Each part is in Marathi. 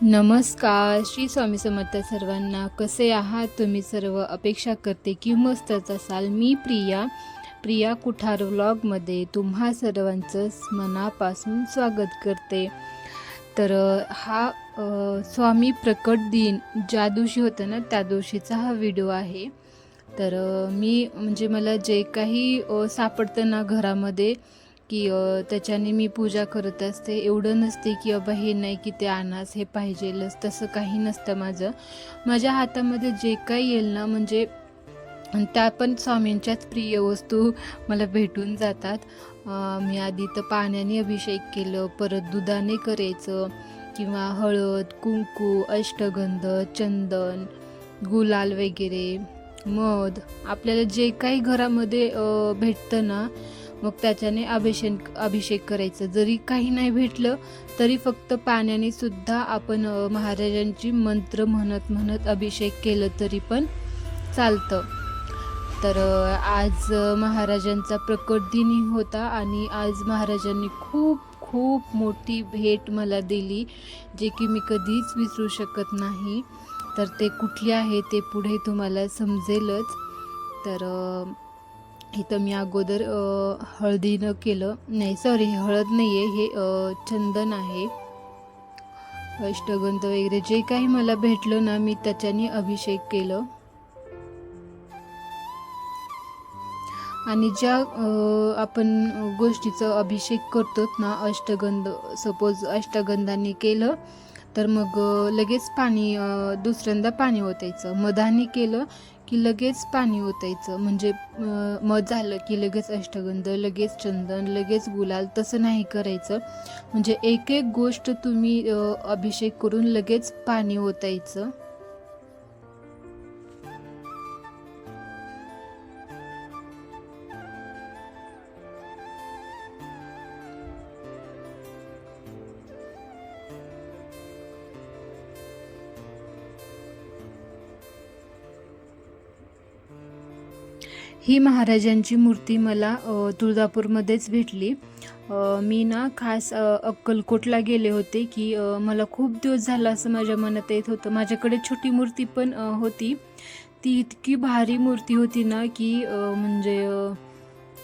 नमस्कार. श्री स्वामी समर्थ सर्वांना. कसे आहात तुम्ही सर्व? अपेक्षा करते की मस्तच असाल. मी प्रिया कुठार व्लॉगमध्ये तुम्हा सर्वांचं मनापासून स्वागत करते. तर स्वामी प्रकट दिन ज्या दिवशी होतं ना त्या दिवशीचा हा व्हिडिओ आहे. तर मी म्हणजे मला जे काही सापडतं ना घरामध्ये की त्याच्याने मी पूजा करत असते. एवढं नसते की बाबा हे नाही की ते आणास हे पाहिजेलच, तसं काही नसतं माझं. माझ्या हातामध्ये जे काही येईल ना म्हणजे त्या पण स्वामींच्याच प्रिय वस्तू मला भेटून जातात. मी आधी तर पाण्याने अभिषेक केलं, परत दुधाने करायचं किंवा हळद, कुंकू, अष्टगंध, चंदन, गुलाल वगैरे, मध, आपल्याला जे काही घरामध्ये भेटतं ना मग त्याच्याने अभिषेक करायचं. जरी काही नाही भेटलं तरी फक्त पाण्याने सुद्धा आपण महाराजांची मंत्र म्हणत म्हणत अभिषेक केलं तरी पण चालतं. तर आज महाराजांचा प्रकट दिनी होता आणि आज महाराजांनी खूप खूप मोठी भेट मला दिली, जे की मी कधीच विसरू शकत नाही. तर ते कुठले आहे ते पुढे तुम्हाला समजेलच. तर इथं मी अगोदर हळदीनं केलं, नाही सॉरी हळद नाही आहे, हे चंदन आहे, अष्टगंध वगैरे जे काही मला भेटलं ना मी त्याच्याने अभिषेक केलं. आणि ज्या आपण गोष्टीचा अभिषेक करतो ना, अष्टगंध सपोज अष्टगंधाने केलं तर मग लगेच पाणी दुसऱ्यांदा पाणी ओतायचं. मधाने केलं की लगेच पाणी ओतायचं. म्हणजे मध झालं की लगेच अष्टगंध, लगेच चंदन, लगेच गुलाल, तसं नाही करायचं. म्हणजे एक एक गोष्ट तुम्ही अभिषेक करून लगेच पाणी ओतायचं. ही महाराजांची मूर्ती मला तुळजापूरमध्येच भेटली. मी ना खास अक्कलकोटला गेले होते की मला खूप दिवस झाला असं माझ्या मनात येत होतं. माझ्याकडे छोटी मूर्ती पण होती. ती इतकी भारी मूर्ती होती ना की म्हणजे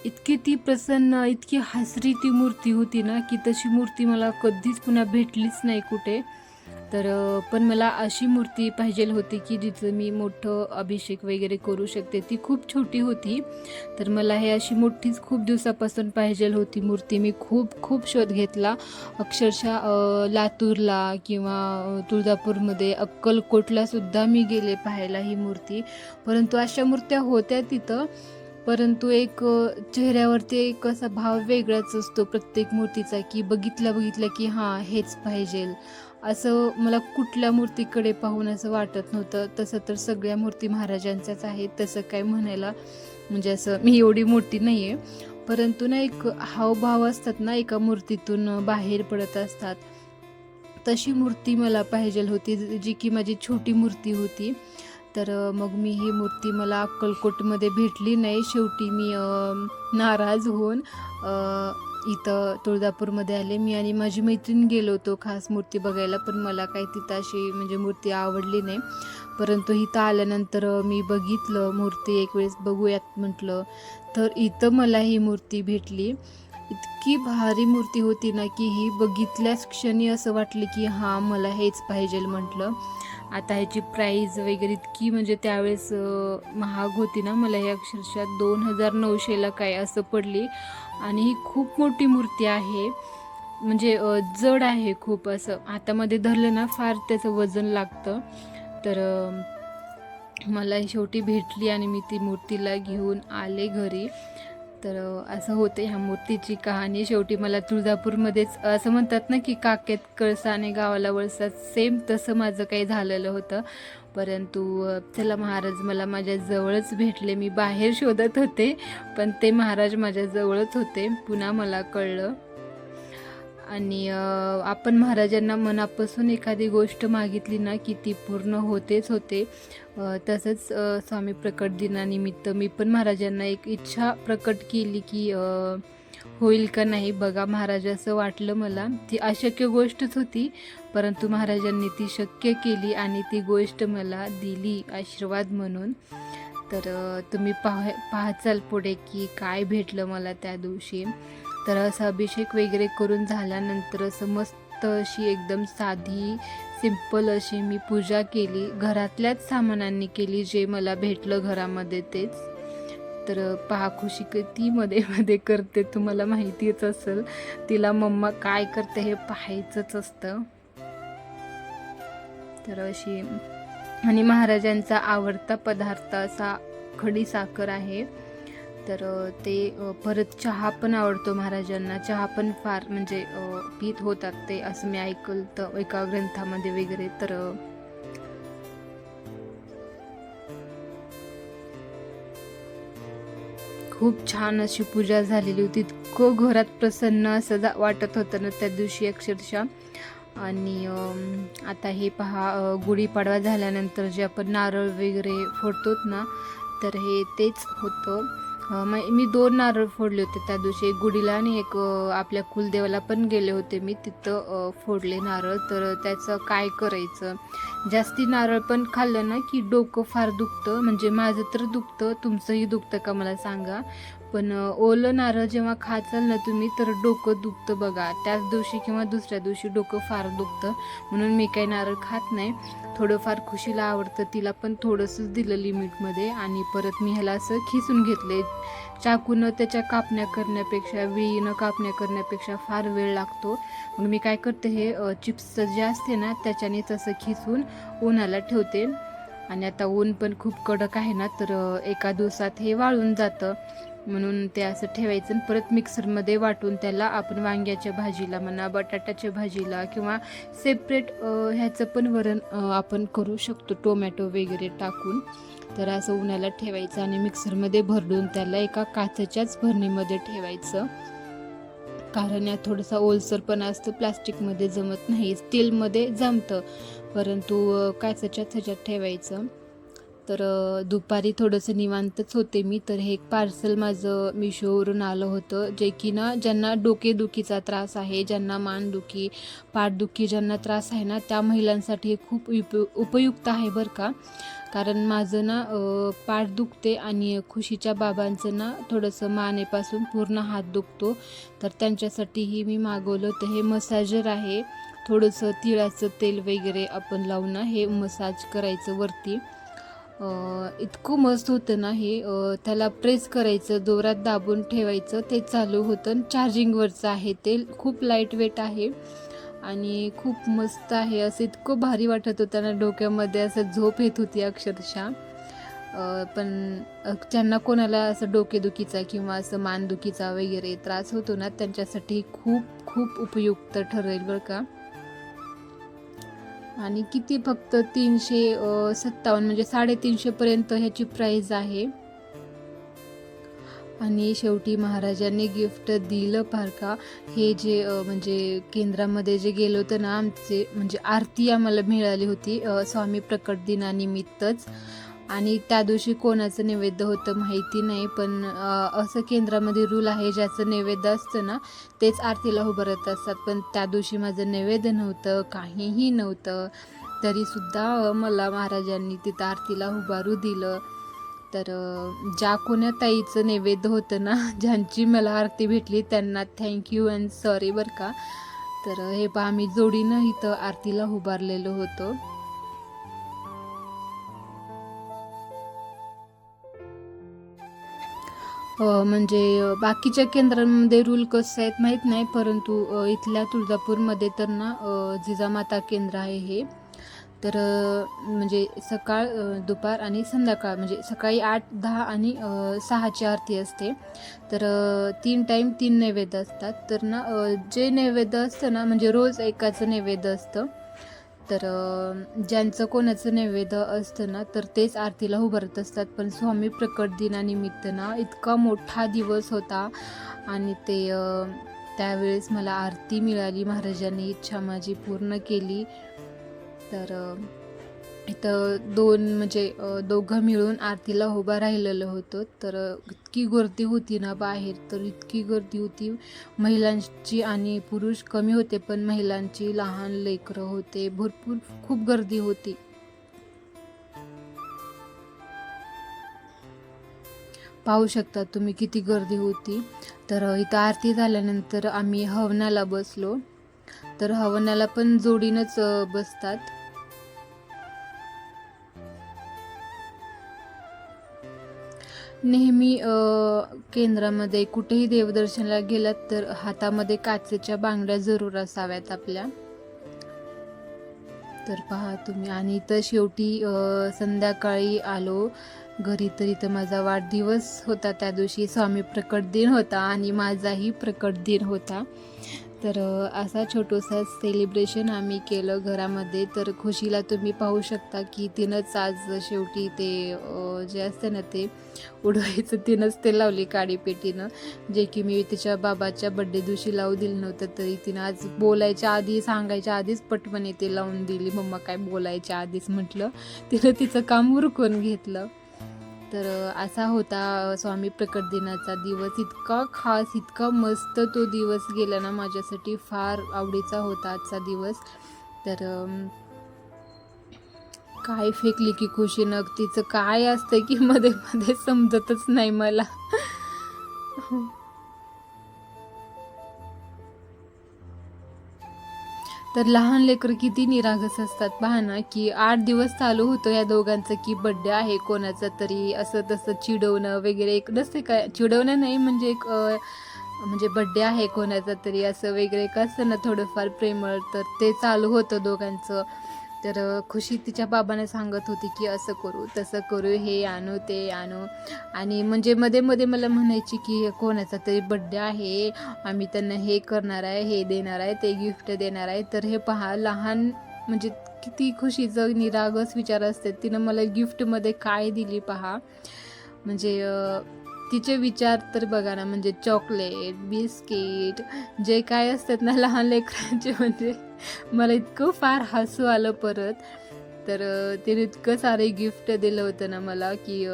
इतकी ती प्रसन्न, इतकी हसरी ती मूर्ती होती ना की तशी मूर्ती मला कधीच पुन्हा भेटलीच नाही कुठे. तर पण मला अशी मूर्ती पाहिजे होती की जिचं मी मोठं अभिषेक वगैरे करू शकते. ती खूप छोटी होती, तर मला हे अशी मोठीच खूप दिवसापासून पाहिजे होती मूर्ती. मी खूप खूप शोध घेतला, अक्षरशः लातूरला किंवा तुळजापूरमध्ये, अक्कलकोटला सुद्धा मी गेले पाहायला ही मूर्ती. परंतु अशा मूर्त्या होत्या तिथं, परंतु एक चेहऱ्यावरती एक असा भाव वेगळाच असतो प्रत्येक मूर्तीचा की बघितल्या की हां हेच पाहिजे असं मला कुठल्या मूर्तीकडे पाहून असं वाटत नव्हतं. तसं तर सगळ्या मूर्ती महाराजांच्याच आहेत, तसं काय म्हणायला म्हणजे असं मी एवढी मोठी नाही आहे, परंतु ना एक हावभाव असतात ना एका मूर्तीतून बाहेर पडत असतात. तशी मूर्ती मला पाहिजे होती, जी की माझी छोटी मूर्ती होती. तर मग मी ही मूर्ती मला अक्कलकोटमध्ये भेटली नाही. शेवटी मी नाराज होऊन इथं तुळजापूरमध्ये आले. मी आणि माझी मैत्रीण गेलो होतो खास मूर्ती बघायला, पण मला काही तिथं अशी म्हणजे मूर्ती आवडली नाही. परंतु इथं आल्यानंतर मी बघितलं मूर्ती, एक वेळेस बघूयात म्हटलं, तर इथं मला ही मूर्ती भेटली. इतकी भारी मूर्ती होती ना की ही बघितल्याच क्षणी असं वाटलं की हां मला हेच पाहिजे म्हटलं. आता ह्याची प्राईज वगैरे इतकी म्हणजे त्यावेळेस महाग होती ना, मला ही अक्षरशः 2900ला काय असं पडली. आणि ही खूप मोठी मूर्ती आहे, म्हणजे जड आहे खूप. असं हातामध्ये धरलं ना फार त्याचं वजन लागतं. तर मला शेवटी भेटली आणि मी ती मूर्तीला घेऊन आले घरी. तर असं होते ह्या मूर्तीची कहाणी. शेवटी मला तुळजापूरमध्येच असं म्हणतात ना की काखेत कळसा आणि गावाला वळसा, सेम तसं माझं काही झालेलं होतं. परंतु चला महाराज मला माझ्या जवळच भेटले. मी बाहेर शोधत होते पण ते महाराज माझ्या जवळच होते, पुन्हा मला कळलं. आणि आपण महाराजांना मनापासून एखादी गोष्ट मागितली ना की ती पूर्ण होतेच होते. तसंच स्वामी प्रकट दिनानिमित्त मी पण महाराजांना एक इच्छा प्रकट केली की होईल का नाही बघा महाराज, असं वाटलं मला. ती अशक्य गोष्टच होती, परंतु महाराजांनी ती शक्य केली आणि ती गोष्ट मला दिली आशीर्वाद म्हणून. तर तुम्ही पाहाचाल पुढे की काय भेटलं मला त्या दिवशी. तर असं अभिषेक वगैरे करून झाल्यानंतर असं मस्त अशी एकदम साधी सिंपल अशी मी पूजा केली, घरातल्याच सामानांनी केली, जे मला भेटलं घरामध्ये तेच. तर पहा खुशी किती मध्ये मध्ये करते, तुम्हाला माहितीच असेल तिला मम्मा काय करते हे पाहायचंच असतं. तर अशी, आणि महाराजांचा आवडता पदार्थ असा खडी साखर आहे. तर ते परत चहा पण आवडतो महाराजांना, चहा पण फार म्हणजे पीत होतात ते, असं मी ऐकलं एका ग्रंथामध्ये वगैरे. तर खूप छान अशी पूजा झालेली होती, इतकं घरात प्रसन्न असं वाटत होतं ना त्या दिवशी अक्षरशः. आणि आता हे पहा, गुढीपाडवा झाल्यानंतर जे आपण नारळ वगैरे फोडतोत ना, तर हे तेच होतं. मी 2 नारळ फोडले होते त्या दिवशी, एक गुढीला आणि एक आपल्या कुलदेवाला पण गेले होते मी, तिथं फोडले नारळ. तर त्याचं काय करायचं, जास्ती नारळ पण खाल्लं ना की डोकं फार दुखतं, म्हणजे माझं तर दुखतं, तुमचंही दुखतं का मला सांगा. पण ओलं नारळ जेव्हा खाचाल ना तुम्ही तर डोकं दुखतं बघा, त्याच दिवशी किंवा दुसऱ्या दिवशी डोकं फार दुखतं. म्हणून मी काही नारळ खात नाही. थोडंफार खुशीला आवडतं, तिला पण थोडंसंच दिलं लिमिटमध्ये. आणि परत मी ह्याला असं खिसून घेतले, चाकूनं त्याच्या कापण्या करण्यापेक्षा, विळीनं कापण्या करण्यापेक्षा फार वेळ लागतो. मग मी काय करते, हे चिप्सचं जे असते ना त्याच्याने तसं खिसून उन्हाला ठेवते. आणि आता ऊन पण खूप कडक आहे ना, तर एका दिवसात हे वाळून जातं, म्हणून ते असं ठेवायचं. आणि परत मिक्सरमध्ये वाटून त्याला आपण वांग्याच्या भाजीला म्हणा, बटाट्याच्या भाजीला किंवा सेपरेट ह्याचं पण वरण आपण करू शकतो, टोमॅटो वगैरे टाकून. तर असं उन्हाला ठेवायचं आणि मिक्सरमध्ये भरडून त्याला एका काचेच्याच भरणीमध्ये ठेवायचं, कारण यात थोडासा ओलसरपणा असतं, प्लास्टिकमध्ये जमत नाही, स्टीलमध्ये जमतं, परंतु काचेच्याच ह्याच्यात ठेवायचं. तर दुपारी थोडंसं निवांतच होते मी, तर हे एक पार्सल माझं मिशोवरून आलं होतं, जे की ना ज्यांना डोकेदुखीचा त्रास आहे, ज्यांना मानदुखी, पाठदुखी ज्यांना त्रास आहे ना, त्या महिलांसाठी हे खूप उपयुक्त आहे बरं का. कारण माझं ना पाठ दुखते आणि खुशीच्या बाबांचं ना थोडंसं मानेपासून पूर्ण हात दुखतो, तर त्यांच्यासाठीही मी मागवलं. तर हे मसाजर आहे, थोडंसं तिळाचं तेल वगैरे आपण लावून ना हे मसाज करायचं वरती. इतकं मस्त होतं ना हे, त्याला प्रेस करायचं, जोरात दाबून ठेवायचं, ते चालू होतं. चार्जिंगवरचं आहे ते, खूप लाईट वेट आहे आणि खूप मस्त आहे. असं इतकं भारी वाटत होतं ना, डोक्यामध्ये असं झोप येत होती अक्षरशः. पण ज्यांना कोणाला असं डोकेदुखीचा किंवा असं मानदुखीचा वगैरे त्रास होतो ना, त्यांच्यासाठी खूप खूप उपयुक्त ठरेल बरं का. आणि किती, फक्त 357 म्हणजे 350पर्यंत ह्याची प्राईज आहे. आणि शेवटी महाराजांनी गिफ्ट दिलं पार का. हे जे म्हणजे केंद्रामध्ये जे गेलो होतं ना आमचे, म्हणजे आरती आम्हाला मिळाली होती स्वामी प्रकट दिनानिमित्तच. आणि त्या दिवशी कोणाचं नैवेद्य होतं माहिती नाही, पण असं केंद्रामध्ये रूल आहे, ज्याचं नैवेद्य असतं ना तेच आरतीला उभारत असतात. पण त्या दिवशी माझं नैवेद्य नव्हतं, काहीही नव्हतं, तरीसुद्धा मला महाराजांनी तिथं आरतीला उभारू दिलं. तर ज्या कोण्या ताईचं नैवेद्य होतं ना, ज्यांची मला आरती भेटली, त्यांना थँक्यू अँड सॉरी बरं का. तर हे पहा, आम्ही जोडीनं इथं आरतीला उभारलेलो होतो. म्हणजे बाकीच्या केंद्रांमध्ये रूल कसं आहेत माहीत नाही, परंतु इथल्या तुळजापूरमध्ये तर ना जिजामाता केंद्र आहे हे. तर म्हणजे सकाळ, दुपार आणि संध्याकाळ, म्हणजे सकाळी 8, 10 आणि 6ची आरती असते. तर 3 टाईम 3 नैवेद्य असतात. तर ना जे नैवेद्य असतं ना, म्हणजे रोज एकाचं नैवेद्य असतं. तर ज्यांचं कोणाचं नैवेद्य असतं ना, तर तेच आरतीला उभारत असतात. पण स्वामी प्रकट दिनानिमित्त ना इतका मोठा दिवस होता आणि ते त्यावेळेस मला आरती मिळाली, महाराजांनी इच्छा माझी पूर्ण केली. तर इथं दोघं मिळून आरतीला उभा राहिलेलं होतं. तर इतकी गर्दी होती ना बाहेर, तर इतकी गर्दी होती. महिलांची आणि पुरुष कमी होते, पण महिलांची, लहान लेकरं होते, भरपूर खूप गर्दी होती. पाहू शकता तुम्ही किती गर्दी होती. तर इथं आरती झाल्यानंतर आम्ही हवनाला बसलो. तर हवनाला पण जोडीनंच बसतात. नेहमी केंद्रामध्ये कुठेही देवदर्शनाला गेलात तर हातामध्ये काचेच्या बांगड्या जरूर असाव्यात आपल्या. तर पहा तुम्ही. आणि इथं शेवटी संध्याकाळी आलो घरी. तर इथं माझा वाढदिवस होता, त्या दिवशी स्वामी प्रकट दिन होता आणि माझाही प्रकट दिन होता. तर असा छोटंसं सेलिब्रेशन आम्ही केलं घरामध्ये. तर खुशीला तुम्ही पाहू शकता की तिनंच आज शेवटी ते जे असते ना ते उडवायचं, तिनंच ते लावली काडीपेटीनं, जे की मी तिच्या बाबाच्या बड्डे दिवशी लावू दिलं नव्हतं. तरी तिनं आज बोलायच्या आधी, सांगायच्या आधीच पटकन ते लावून दिली. मम्मा काय बोलायच्या आधीच म्हटलं. तिनं तिचं काम उरकून घेतलं. तर असा होता स्वामी प्रकट दिनाचा दिवस. इतका खास, इतका मस्त तो दिवस गेला ना माझ्यासाठी. फार आवडीचा होता आजचा दिवस. तर काय फेकली की खुशीनं, तिचं काय असतं की मध्ये मध्ये समजतच नाही मला. तर लहान लेकरं किती निरागस असतात पहा ना, की 8 दिवस चालू होतं या दोघांचं की बड्डे आहे कोणाचा तरी, असं तसं चिडवणं वगैरे. एक नसते काय, चिडवणं नाही म्हणजे एक म्हणजे बड्डे आहे कोणाचा तरी असं वगैरे एक असतं ना थोडंफार प्रेमळ, तर ते चालू होतं दोघांचं. तर खुशी तिच्या बाबांना सांगत होती की असं करू, तसं करू, हे आणू, ते आणू. आणि म्हणजे मध्ये मध्ये मला म्हणायची की कोणाचा तरी बड्डे आहे, आम्ही त्यांना हे करणार आहे, हे देणार आहे, ते गिफ्ट देणार आहे. तर हे पहा, लहान म्हणजे किती खुशीचं निरागस विचार असते. तिनं मला गिफ्टमध्ये काय दिली पहा. म्हणजे तिचे विचार तर बघा ना, म्हणजे चॉकलेट, बिस्किट, जे काय असतात ना लहान लेकरांचे, म्हणजे मला इतकं फार हसू आलं परत. तर तिने इतकं सारे गिफ्ट दिलं होतं ना मला की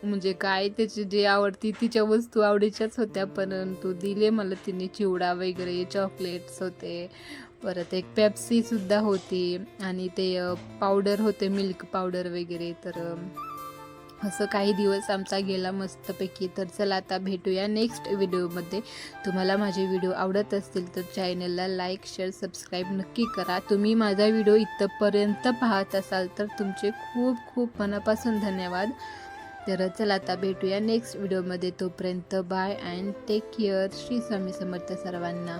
म्हणजे काय, त्याची जे आवडती तिच्या वस्तू आवडीच्याच होत्या, परंतु दिले मला तिने. चिवडा वगैरे, चॉकलेट्स होते, परत एक पेप्सीसुद्धा होती आणि ते पावडर होते, मिल्क पावडर वगैरे. तर असं काही दिवस आमचा गेला मस्तपैकी. तर चला आता भेटूया नेक्स्ट व्हिडिओमध्ये. तुम्हाला माझे व्हिडिओ आवडत असतील तर चॅनलला लाईक, शेअर, सबस्क्राईब नक्की करा. तुम्ही माझा व्हिडिओ इथंपर्यंत पाहत असाल तर तुमचे खूप खूप मनापासून धन्यवाद. तर चला आता भेटूया नेक्स्ट व्हिडिओमध्ये. तोपर्यंत bye and take care. Shri Swami Samarth सर्वांना.